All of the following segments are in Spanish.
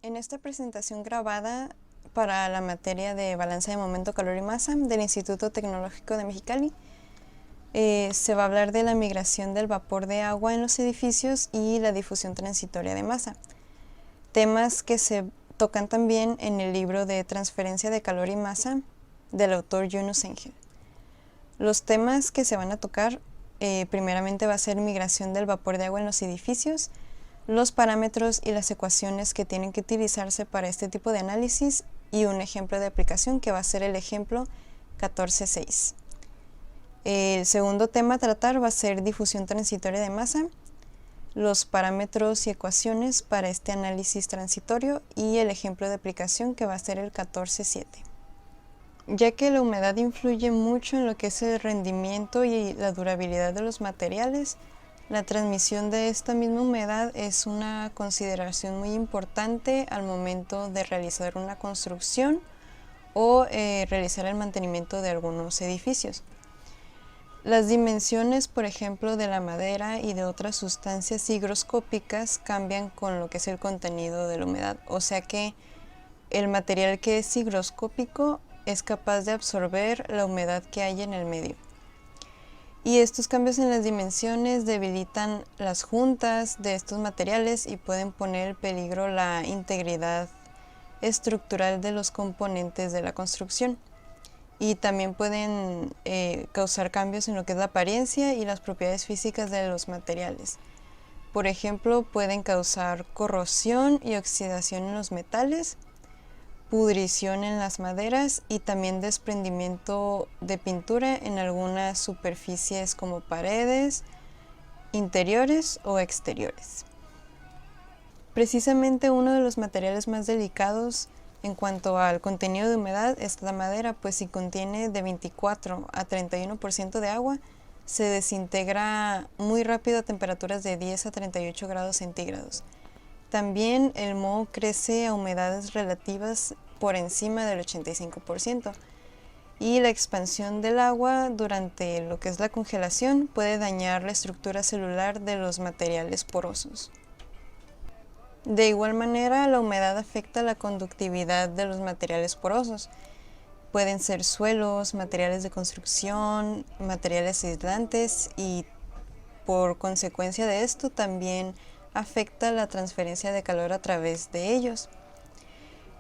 En esta presentación grabada para la materia de balance de momento, calor y masa del Instituto Tecnológico de Mexicali, se va a hablar de la migración del vapor de agua en los edificios y la difusión transitoria de masa, temas que se tocan también en el libro de Transferencia de calor y masa del autor Yunus Engel. Los temas que se van a tocar primeramente va a ser migración del vapor de agua en los edificios, los parámetros y las ecuaciones que tienen que utilizarse para este tipo de análisis y un ejemplo de aplicación que va a ser el ejemplo 14.6. El segundo tema a tratar va a ser difusión transitoria de masa, los parámetros y ecuaciones para este análisis transitorio y el ejemplo de aplicación que va a ser el 14.7. Ya que la humedad influye mucho en lo que es el rendimiento y la durabilidad de los materiales, la transmisión de esta misma humedad es una consideración muy importante al momento de realizar una construcción o realizar el mantenimiento de algunos edificios. Las dimensiones, por ejemplo, de la madera y de otras sustancias higroscópicas cambian con lo que es el contenido de la humedad, o sea que el material que es higroscópico es capaz de absorber la humedad que hay en el medio. Y estos cambios en las dimensiones debilitan las juntas de estos materiales y pueden poner en peligro la integridad estructural de los componentes de la construcción. Y también pueden causar cambios en lo que es la apariencia y las propiedades físicas de los materiales. Por ejemplo, pueden causar corrosión y oxidación en los metales, pudrición en las maderas y también desprendimiento de pintura en algunas superficies como paredes, interiores o exteriores. Precisamente uno de los materiales más delicados en cuanto al contenido de humedad es la madera, pues si contiene de 24 a 31% de agua, se desintegra muy rápido a temperaturas de 10 a 38 grados centígrados. También el moho crece a humedades relativas por encima del 85%, y la expansión del agua durante lo que es la congelación puede dañar la estructura celular de los materiales porosos. De igual manera, la humedad afecta la conductividad de los materiales porosos. Pueden ser suelos, materiales de construcción, materiales aislantes y por consecuencia de esto también afecta la transferencia de calor a través de ellos.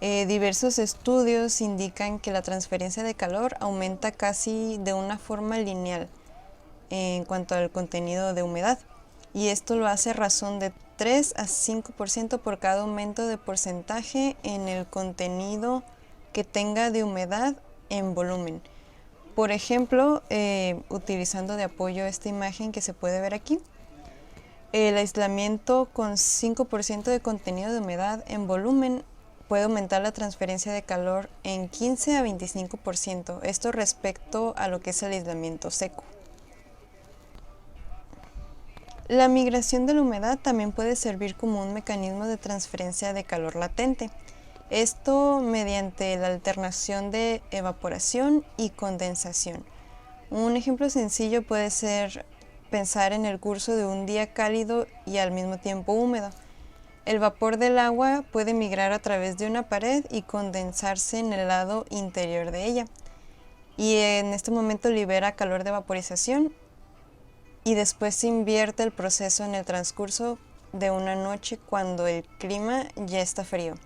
Diversos estudios indican que la transferencia de calor aumenta casi de una forma lineal en cuanto al contenido de humedad, y esto lo hace a razón de 3 a 5% por cada aumento de porcentaje en el contenido que tenga de humedad en volumen. Por ejemplo, utilizando de apoyo esta imagen que se puede ver aquí, el aislamiento con 5% de contenido de humedad en volumen puede aumentar la transferencia de calor en 15 a 25%, esto respecto a lo que es el aislamiento seco. La migración de la humedad también puede servir como un mecanismo de transferencia de calor latente, esto mediante la alternación de evaporación y condensación. Un ejemplo sencillo puede ser pensar en el curso de un día cálido y al mismo tiempo húmedo. El vapor del agua puede migrar a través de una pared y condensarse en el lado interior de ella, y en este momento libera calor de vaporización, y después se invierte el proceso en el transcurso de una noche cuando el clima ya está frío.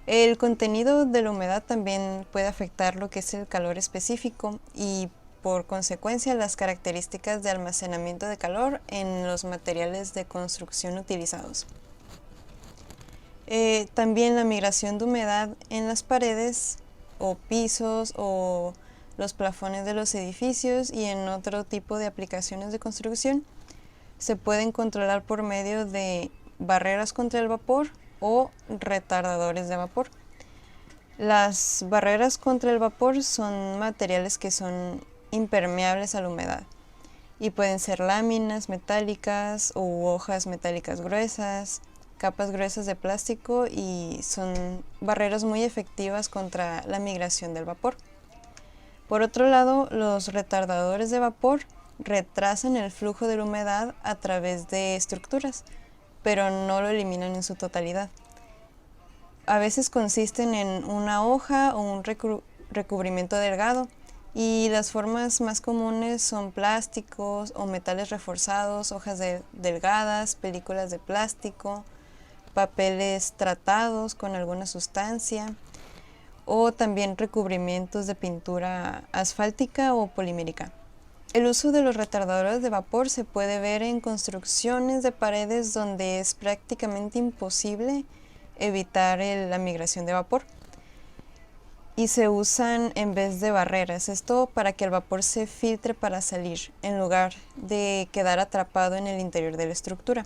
El contenido de la humedad también puede afectar lo que es el calor específico y por consecuencia las características de almacenamiento de calor en los materiales de construcción utilizados. También la migración de humedad en las paredes o pisos o los plafones de los edificios y en otro tipo de aplicaciones de construcción se pueden controlar por medio de barreras contra el vapor o retardadores de vapor. Las barreras contra el vapor son materiales que son impermeables a la humedad y pueden ser láminas metálicas u hojas metálicas gruesas, capas gruesas de plástico, y son barreras muy efectivas contra la migración del vapor. Por otro lado, los retardadores de vapor retrasan el flujo de la humedad a través de estructuras, pero no lo eliminan en su totalidad. A veces consisten en una hoja o un recubrimiento delgado, y las formas más comunes son plásticos o metales reforzados, hojas delgadas, películas de plástico, papeles tratados con alguna sustancia, o también recubrimientos de pintura asfáltica o polimérica. El uso de los retardadores de vapor se puede ver en construcciones de paredes donde es prácticamente imposible evitar la migración de vapor, y se usan en vez de barreras, esto para que el vapor se filtre para salir, en lugar de quedar atrapado en el interior de la estructura.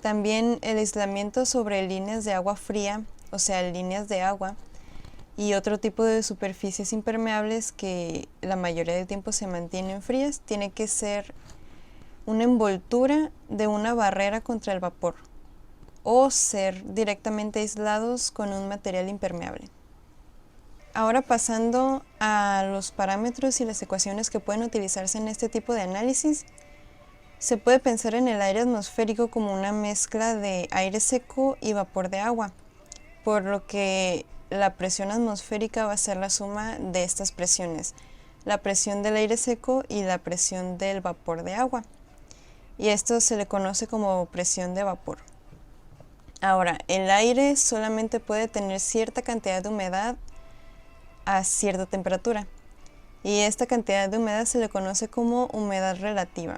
También el aislamiento sobre líneas de agua fría, o sea, líneas de agua, y otro tipo de superficies impermeables que la mayoría del tiempo se mantienen frías, tiene que ser una envoltura de una barrera contra el vapor, o ser directamente aislados con un material impermeable. Ahora pasando a los parámetros y las ecuaciones que pueden utilizarse en este tipo de análisis, se puede pensar en el aire atmosférico como una mezcla de aire seco y vapor de agua, por lo que la presión atmosférica va a ser la suma de estas presiones, la presión del aire seco y la presión del vapor de agua, y esto se le conoce como presión de vapor. Ahora, el aire solamente puede tener cierta cantidad de humedad a cierta temperatura, y esta cantidad de humedad se le conoce como humedad relativa.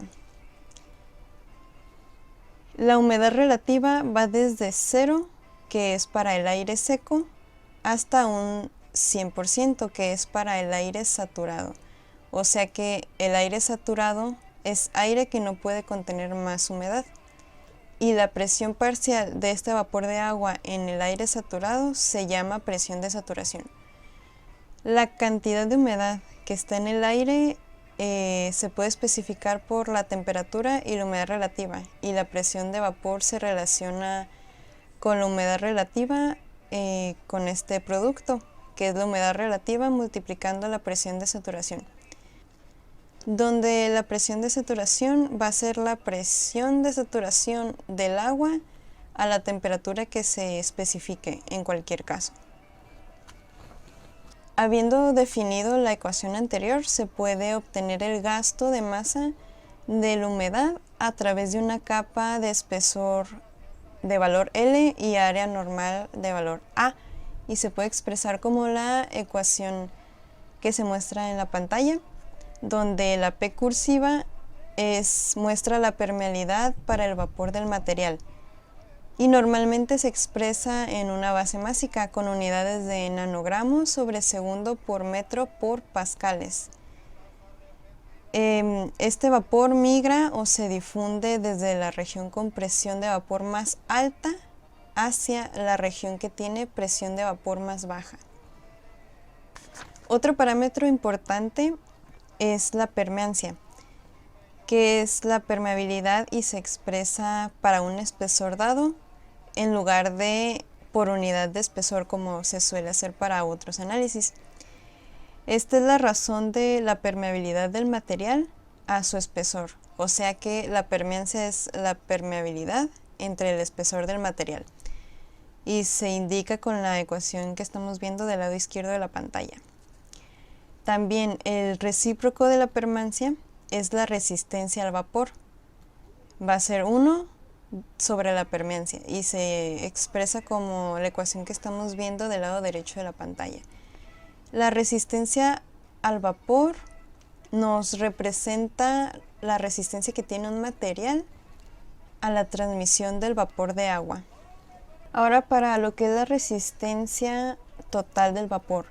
La humedad relativa va desde 0, que es para el aire seco, hasta un 100%, que es para el aire saturado. O sea que el aire saturado es aire que no puede contener más humedad, y la presión parcial de este vapor de agua en el aire saturado se llama presión de saturación. La cantidad de humedad que está en el aire se puede especificar por la temperatura y la humedad relativa, y la presión de vapor se relaciona con la humedad relativa con este producto, que es la humedad relativa multiplicando la presión de saturación, donde la presión de saturación va a ser la presión de saturación del agua a la temperatura que se especifique en cualquier caso. Habiendo definido la ecuación anterior, se puede obtener el gasto de masa de la humedad a través de una capa de espesor de valor L y área normal de valor A, y se puede expresar como la ecuación que se muestra en la pantalla, donde la P cursiva muestra la permeabilidad para el vapor del material, y normalmente se expresa en una base másica con unidades de nanogramos sobre segundo por metro por pascales. Este vapor migra o se difunde desde la región con presión de vapor más alta hacia la región que tiene presión de vapor más baja. Otro parámetro importante es la permeancia, que es la permeabilidad y se expresa para un espesor dado en lugar de por unidad de espesor como se suele hacer para otros análisis. Esta es la razón de la permeabilidad del material a su espesor, o sea que la permeancia es la permeabilidad entre el espesor del material, y se indica con la ecuación que estamos viendo del lado izquierdo de la pantalla. También el recíproco de la permeancia es la resistencia al vapor. Va a ser 1 sobre la permeancia y se expresa como la ecuación que estamos viendo del lado derecho de la pantalla. La resistencia al vapor nos representa la resistencia que tiene un material a la transmisión del vapor de agua. Ahora, para lo que es la resistencia total del vapor,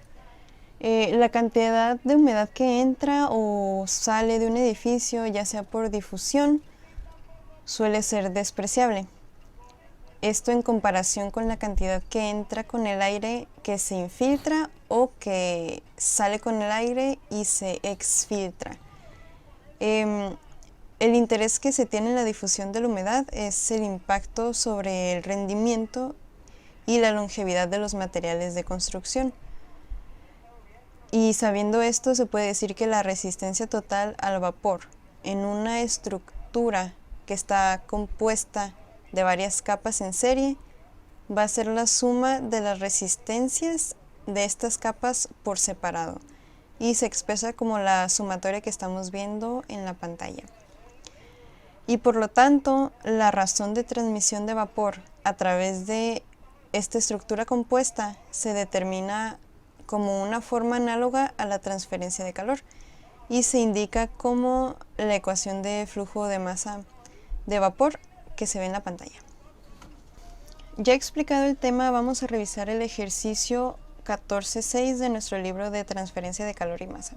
la cantidad de humedad que entra o sale de un edificio, ya sea por difusión, suele ser despreciable. Esto en comparación con la cantidad que entra con el aire que se infiltra o que sale con el aire y se exfiltra. El interés que se tiene en la difusión de la humedad es el impacto sobre el rendimiento y la longevidad de los materiales de construcción. Y sabiendo esto, se puede decir que la resistencia total al vapor en una estructura que está compuesta de varias capas en serie va a ser la suma de las resistencias de estas capas por separado y se expresa como la sumatoria que estamos viendo en la pantalla. Y por lo tanto, la razón de transmisión de vapor a través de esta estructura compuesta se determina como una forma análoga a la transferencia de calor y se indica como la ecuación de flujo de masa de vapor que se ve en la pantalla. Ya explicado el tema, vamos a revisar el ejercicio 14.6 de nuestro libro de transferencia de calor y masa.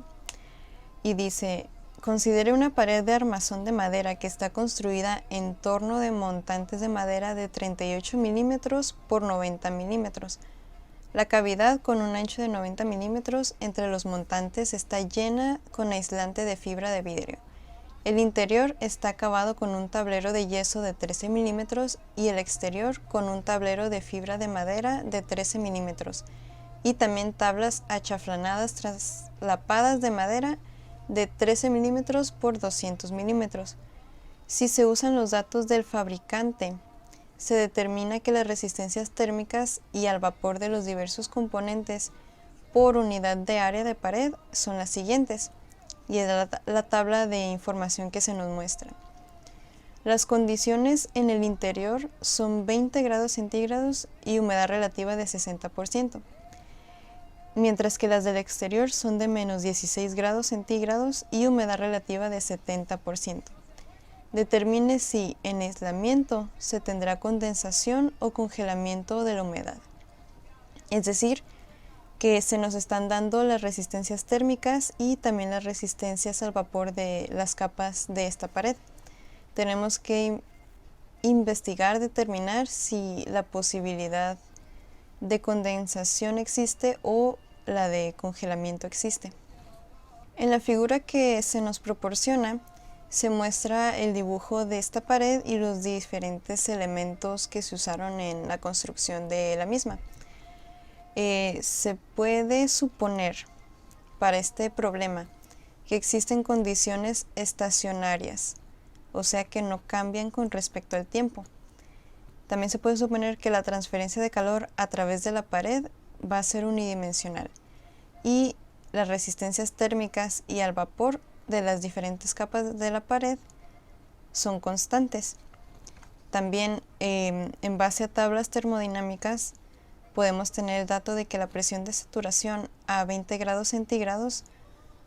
Y dice: considere una pared de armazón de madera que está construida en torno de montantes de madera de 38 milímetros por 90 milímetros. La cavidad con un ancho de 90 milímetros entre los montantes está llena con aislante de fibra de vidrio. El interior está acabado con un tablero de yeso de 13 milímetros y el exterior con un tablero de fibra de madera de 13 milímetros y también tablas achaflanadas traslapadas de madera de 13 milímetros por 200 milímetros. Si se usan los datos del fabricante, se determina que las resistencias térmicas y al vapor de los diversos componentes por unidad de área de pared son las siguientes, y es la tabla de información que se nos muestra. Las condiciones en el interior son 20 grados centígrados y humedad relativa de 60%, mientras que las del exterior son de menos 16 grados centígrados y humedad relativa de 70%. Determine si en aislamiento se tendrá condensación o congelamiento de la humedad. Es decir, que se nos están dando las resistencias térmicas y también las resistencias al vapor de las capas de esta pared. Tenemos que investigar, determinar si la posibilidad de condensación existe o la de congelamiento existe. En la figura que se nos proporciona se muestra el dibujo de esta pared y los diferentes elementos que se usaron en la construcción de la misma. Se puede suponer para este problema que existen condiciones estacionarias, o sea que no cambian con respecto al tiempo. También se puede suponer que la transferencia de calor a través de la pared va a ser unidimensional y las resistencias térmicas y al vapor de las diferentes capas de la pared son constantes. También en base a tablas termodinámicas podemos tener el dato de que la presión de saturación a 20 grados centígrados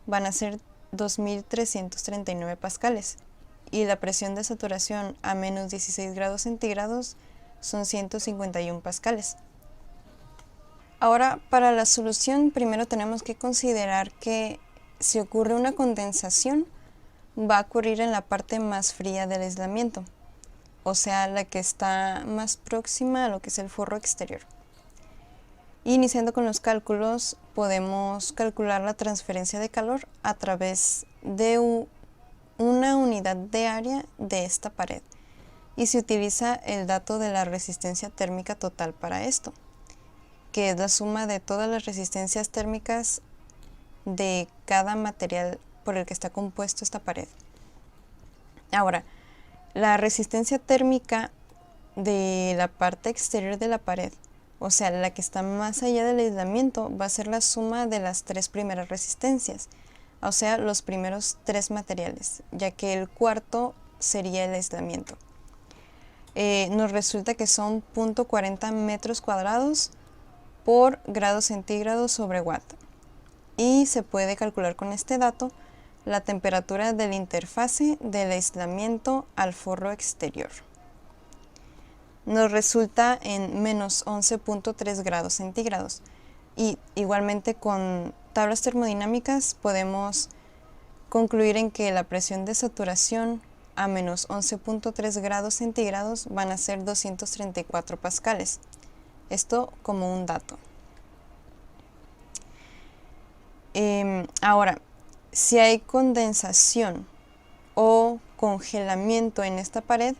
van a ser 2.339 pascales y la presión de saturación a menos 16 grados centígrados son 151 pascales. Ahora, para la solución, primero tenemos que considerar que si ocurre una condensación, va a ocurrir en la parte más fría del aislamiento, o sea, la que está más próxima a lo que es el forro exterior. Iniciando con los cálculos, podemos calcular la transferencia de calor a través de una unidad de área de esta pared y se utiliza el dato de la resistencia térmica total para esto, que es la suma de todas las resistencias térmicas de cada material por el que está compuesto esta pared. Ahora, la resistencia térmica de la parte exterior de la pared, o sea, la que está más allá del aislamiento, va a ser la suma de las tres primeras resistencias, o sea, los primeros tres materiales, ya que el cuarto sería el aislamiento. Nos resulta que son 0.40 metros cuadrados por grado centígrado sobre watt. Y se puede calcular con este dato la temperatura de la interfase del aislamiento al forro exterior. Nos resulta en menos 11.3 grados centígrados. Y igualmente con tablas termodinámicas podemos concluir en que la presión de saturación a menos 11.3 grados centígrados van a ser 234 pascales. Esto como un dato. Ahora, si hay condensación o congelamiento en esta pared,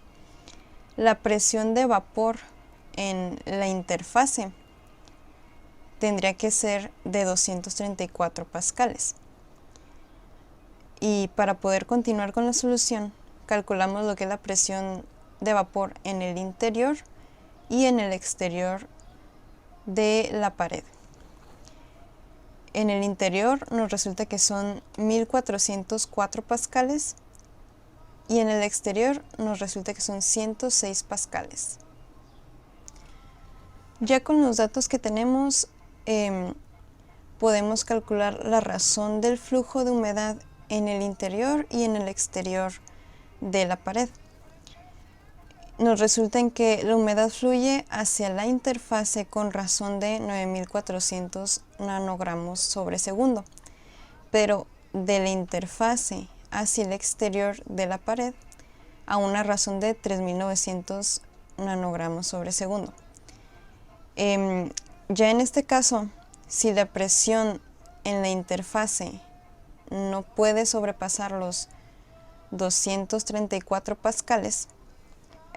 la presión de vapor en la interfase tendría que ser de 234 pascales. Y para poder continuar con la solución, calculamos lo que es la presión de vapor en el interior y en el exterior de la pared. En el interior nos resulta que son 1404 pascales y en el exterior nos resulta que son 106 pascales. Ya con los datos que tenemos, podemos calcular la razón del flujo de humedad en el interior y en el exterior de la pared. Nos resulta en que la humedad fluye hacia la interfase con razón de 9400 nanogramos sobre segundo, pero de la interfase hacia el exterior de la pared a una razón de 3900 nanogramos sobre segundo. Ya en este caso, si la presión en la interfase no puede sobrepasar los 234 pascales,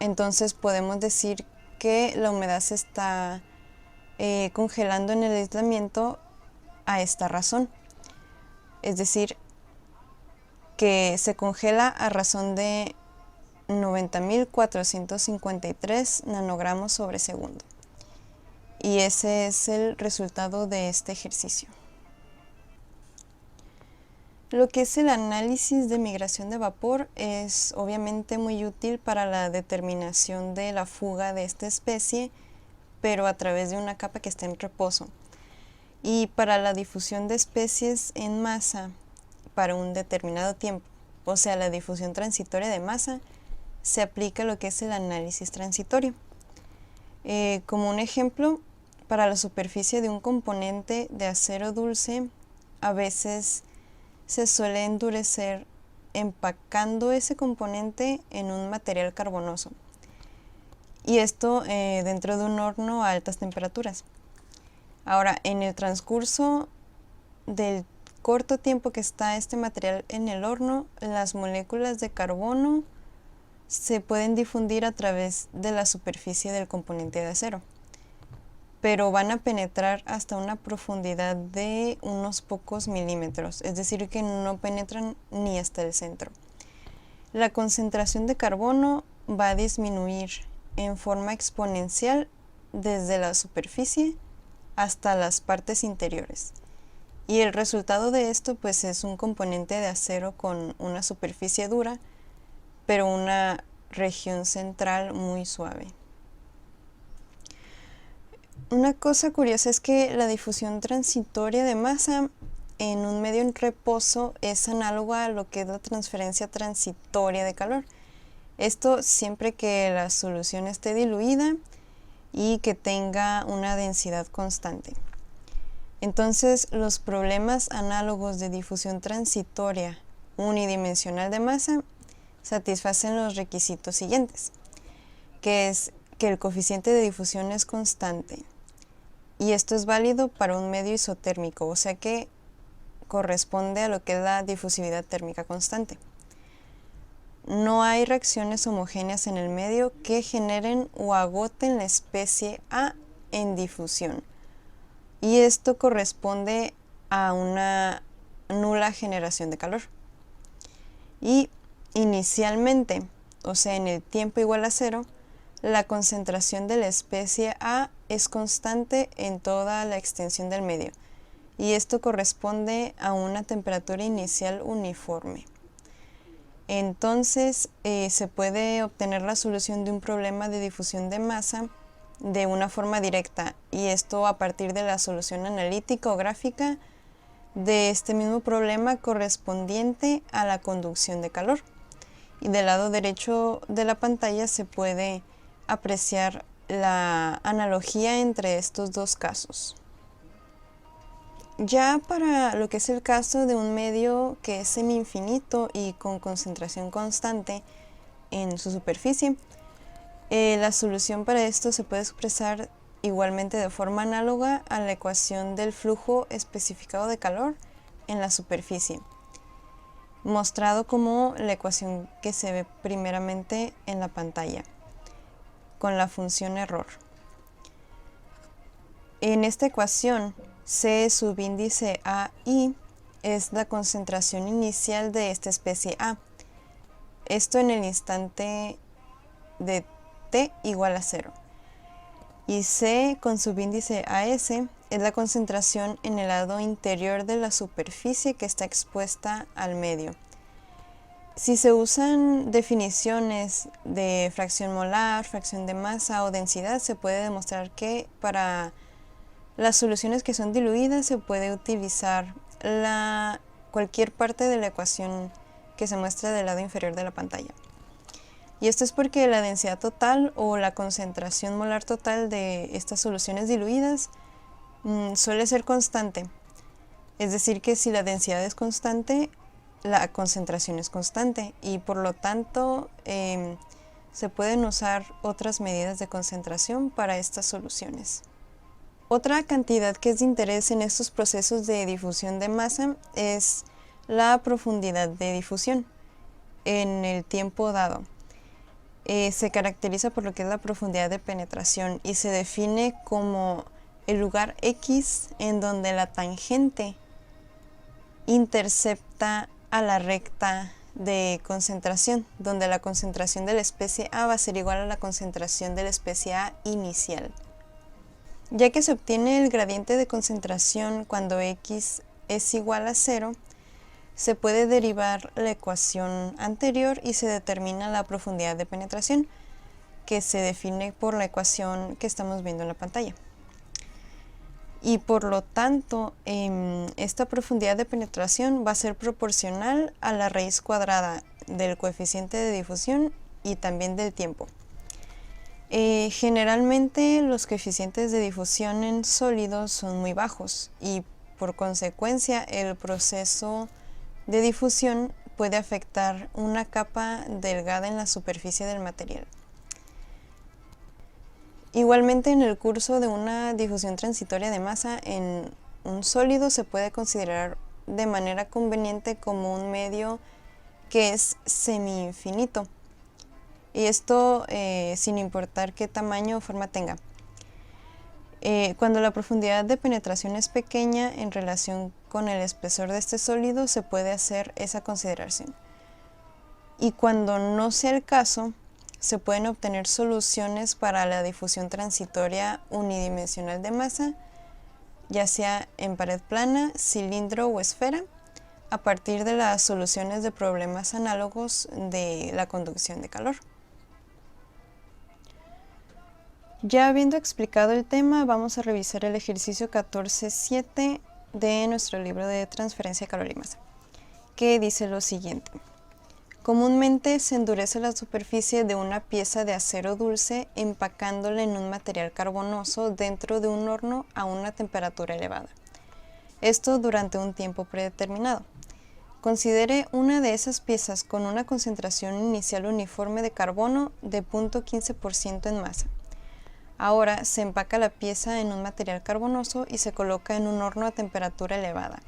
entonces podemos decir que la humedad se está congelando en el aislamiento a esta razón. Es decir, que se congela a razón de 90.453 nanogramos sobre segundo. Y ese es el resultado de este ejercicio. Lo que es el análisis de migración de vapor es obviamente muy útil para la determinación de la fuga de esta especie, pero a través de una capa que está en reposo. Y para la difusión de especies en masa para un determinado tiempo, o sea, la difusión transitoria de masa, se aplica lo que es el análisis transitorio. Como un ejemplo, para la superficie de un componente de acero dulce, a veces se suele endurecer empacando ese componente en un material carbonoso. Y esto dentro de un horno a altas temperaturas. Ahora, en el transcurso del corto tiempo que está este material en el horno, las moléculas de carbono se pueden difundir a través de la superficie del componente de acero, pero van a penetrar hasta una profundidad de unos pocos milímetros, es decir, que no penetran ni hasta el centro. La concentración de carbono va a disminuir en forma exponencial desde la superficie hasta las partes interiores. Y el resultado de esto pues es un componente de acero con una superficie dura, pero una región central muy suave. Una cosa curiosa es que la difusión transitoria de masa en un medio en reposo es análoga a lo que es la transferencia transitoria de calor. Esto siempre que la solución esté diluida y que tenga una densidad constante. Entonces, los problemas análogos de difusión transitoria unidimensional de masa satisfacen los requisitos siguientes, que es que el coeficiente de difusión es constante. Y esto es válido para un medio isotérmico, o sea que corresponde a lo que es la difusividad térmica constante. No hay reacciones homogéneas en el medio que generen o agoten la especie A en difusión. Y esto corresponde a una nula generación de calor. Y inicialmente, o sea en el tiempo igual a 0, la concentración de la especie A es constante en toda la extensión del medio, y esto corresponde a una temperatura inicial uniforme. Entonces, se puede obtener la solución de un problema de difusión de masa de una forma directa, y esto a partir de la solución analítica o gráfica de este mismo problema correspondiente a la conducción de calor. Y del lado derecho de la pantalla se puede apreciar la analogía entre estos dos casos. Ya para lo que es el caso de un medio que es semi-infinito y con concentración constante en su superficie, la solución para esto se puede expresar igualmente de forma análoga a la ecuación del flujo especificado de calor en la superficie, mostrado como la ecuación que se ve primeramente en la pantalla, con la función error. En esta ecuación, C subíndice AI es la concentración inicial de esta especie A. Esto en el instante de t igual a 0. y C con subíndice AS es la concentración en el lado interior de la superficie que está expuesta al medio. Si se usan definiciones de fracción molar, fracción de masa o densidad, se puede demostrar que para las soluciones que son diluidas se puede utilizar cualquier parte de la ecuación que se muestra del lado inferior de la pantalla. Y esto es porque la densidad total o la concentración molar total de estas soluciones diluidas suele ser constante. Es decir, que si la densidad es constante, la concentración es constante y por lo tanto se pueden usar otras medidas de concentración para estas soluciones. Otra cantidad que es de interés en estos procesos de difusión de masa es la profundidad de difusión en el tiempo dado. Se caracteriza por lo que es la profundidad de penetración y se define como el lugar X en donde la tangente intercepta a la recta de concentración, donde la concentración de la especie A va a ser igual a la concentración de la especie A inicial. Ya que se obtiene el gradiente de concentración cuando X es igual a 0, se puede derivar la ecuación anterior y se determina la profundidad de penetración, que se define por la ecuación que estamos viendo en la pantalla. Y por lo tanto, esta profundidad de penetración va a ser proporcional a la raíz cuadrada del coeficiente de difusión y también del tiempo. Generalmente los coeficientes de difusión en sólidos son muy bajos y por consecuencia el proceso de difusión puede afectar una capa delgada en la superficie del material. Igualmente, en el curso de una difusión transitoria de masa en un sólido se puede considerar de manera conveniente como un medio que es semi-infinito, y esto sin importar qué tamaño o forma tenga. Cuando la profundidad de penetración es pequeña en relación con el espesor de este sólido, se puede hacer esa consideración. Y cuando no sea el caso, se pueden obtener soluciones para la difusión transitoria unidimensional de masa, ya sea en pared plana, cilindro o esfera, a partir de las soluciones de problemas análogos de la conducción de calor. Ya habiendo explicado el tema, vamos a revisar el ejercicio 14.7 de nuestro libro de transferencia de calor y masa, que dice lo siguiente. Comúnmente se endurece la superficie de una pieza de acero dulce empacándola en un material carbonoso dentro de un horno a una temperatura elevada. Esto durante un tiempo predeterminado. Considere una de esas piezas con una concentración inicial uniforme de carbono de 0.15% en masa. Ahora se empaca la pieza en un material carbonoso y se coloca en un horno a temperatura elevada.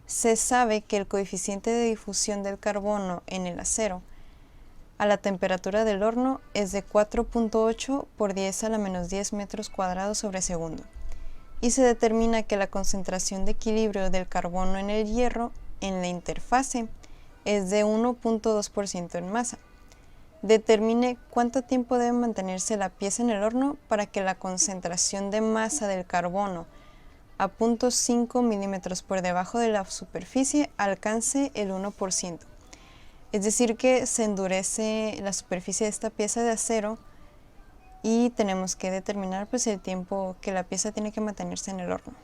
Se sabe que el coeficiente de difusión del carbono en el acero a la temperatura del horno es de 4.8 por 10 a la menos 10 metros cuadrados sobre segundo. Y se determina que la concentración de equilibrio del carbono en el hierro en la interfase es de 1.2% en masa. Determine cuánto tiempo debe mantenerse la pieza en el horno para que la concentración de masa del carbono a 0.5 milímetros por debajo de la superficie alcance el 1%. Es decir, que se endurece la superficie de esta pieza de acero y tenemos que determinar el tiempo que la pieza tiene que mantenerse en el horno.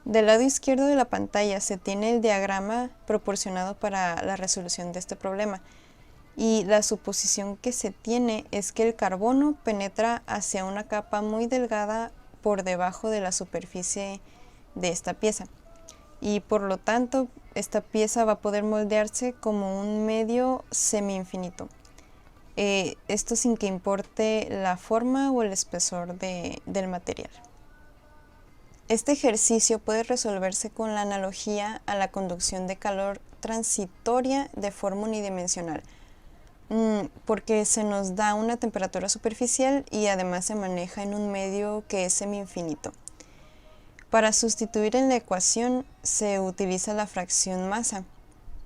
Del lado izquierdo de la pantalla se tiene el diagrama proporcionado para la resolución de este problema. Y la suposición que se tiene es que el carbono penetra hacia una capa muy delgada por debajo de la superficie de esta pieza. Y por lo tanto, esta pieza va a poder moldearse como un medio semi-infinito. Esto sin que importe la forma o el espesor del material. Este ejercicio puede resolverse con la analogía a la conducción de calor transitoria de forma unidimensional, porque se nos da una temperatura superficial y además se maneja en un medio que es semi-infinito. Para sustituir en la ecuación se utiliza la fracción masa,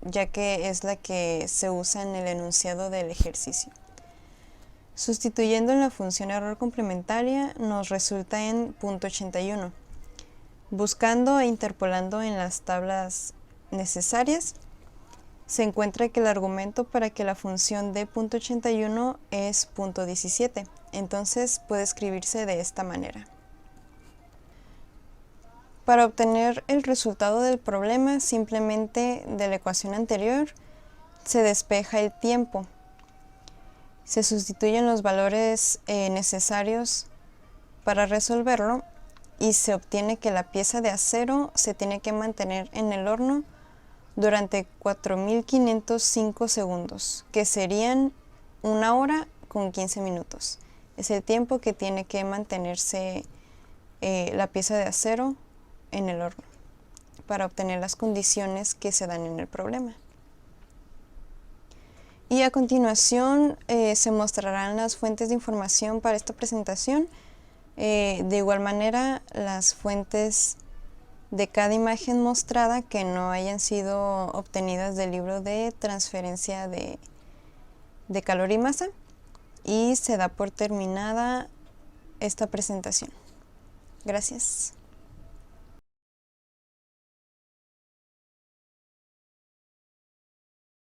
ya que es la que se usa en el enunciado del ejercicio. Sustituyendo en la función error complementaria nos resulta en .81. Buscando e interpolando en las tablas necesarias, se encuentra que el argumento para que la función de .81 es .17, entonces puede escribirse de esta manera. Para obtener el resultado del problema, simplemente de la ecuación anterior, se despeja el tiempo. Se sustituyen los valores necesarios para resolverlo y se obtiene que la pieza de acero se tiene que mantener en el horno durante 4.505 segundos, que serían 1 hora con 15 minutos. Es el tiempo que tiene que mantenerse la pieza de acero en el horno para obtener las condiciones que se dan en el problema. Y a continuación se mostrarán las fuentes de información para esta presentación. De igual manera, las fuentes de cada imagen mostrada que no hayan sido obtenidas del libro de transferencia de calor y masa, y se da por terminada esta presentación. Gracias.